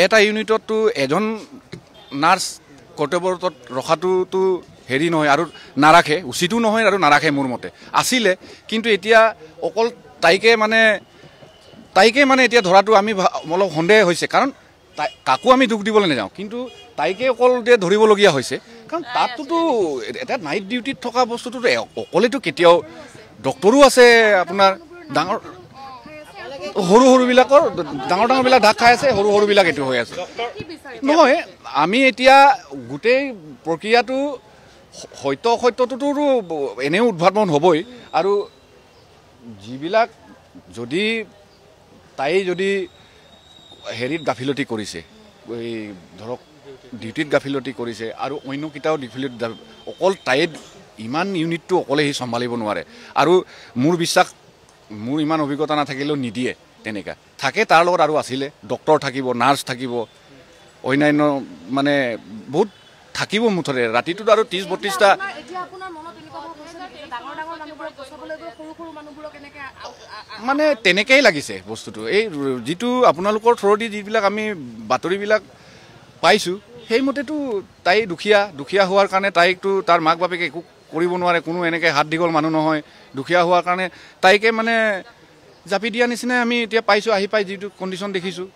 এটা ইউনিটতো এজন নাৰ্ছ কৰ্তব্যৰত ৰখাটোতো হেৰি নহয় আৰু নাৰাখে, উচিতো নহয় আৰু নাৰাখে মোৰ মতে। আছিলে কিন্তু এতিয়া অকল তাইকে মানে এতিয়া ধৰাটো আমি অলপ সন্দেহ হৈছে, কাৰণ কাকো আমি দুখ দিবলৈ নাযাওঁ, কিন্তু তাইকে অকল ধৰিবলগীয়া হৈছে। কাৰণ তাতটোতো এটা নাইট ডিউটিত থকা বস্তুটোতো অকলেতো কেতিয়াও ডক্টৰো আছে, আপোনাৰ ডাঙৰ সৰুবিলাকৰ ডাঙৰবিলাক ঢাক খাই আছে, সৰুবিলাক এইটো হৈ আছে। নহয়, আমি এতিয়া গোটেই প্ৰক্ৰিয়াটো সত্য অসত্যটোতো এনেও উদ্ভাৱন হ'বই। আৰু যিবিলাক যদি তাই যদি হেৰিত গাফিলতি কৰিছে, এই ধৰক ডিউটিত গাফিলতি কৰিছে আৰু অন্যকেইটাও অকল তাই ইমান ইউনিটটো অকলে সি চম্ভালিব নোৱাৰে। আৰু মোৰ বিশ্বাস, মোৰ ইমান অভিজ্ঞতা নাথাকিলেও নিদিয়ে তেনেকুৱা। থাকে তাৰ লগত আৰু আছিলে, ডক্টৰ থাকিব, নাৰ্ছ থাকিব, অন্যান্য মানে বহুত থাকিব মুঠতে। ৰাতিটোত আৰু 30-32টা মানে তেনেকেই লাগিছে বস্তুটো। এই যিটো আপোনালোকৰ থ্ৰুদি যিবিলাক আমি বাতৰিবিলাক পাইছোঁ, সেইমতেতো তাই দুখীয়া হোৱাৰ কাৰণে তাইকতো তাৰ মাক বাপেকে একো কৰিব নোৱাৰে, কোনো এনেকৈ হাত দীঘল মানুহ নহয়। দুখীয়া হোৱাৰ কাৰণে তাইকে মানে জাপি দিয়া নিচিনাই আমি এতিয়া পাইছোঁ, আহি পাই যিটো কণ্ডিশ্যন দেখিছোঁ।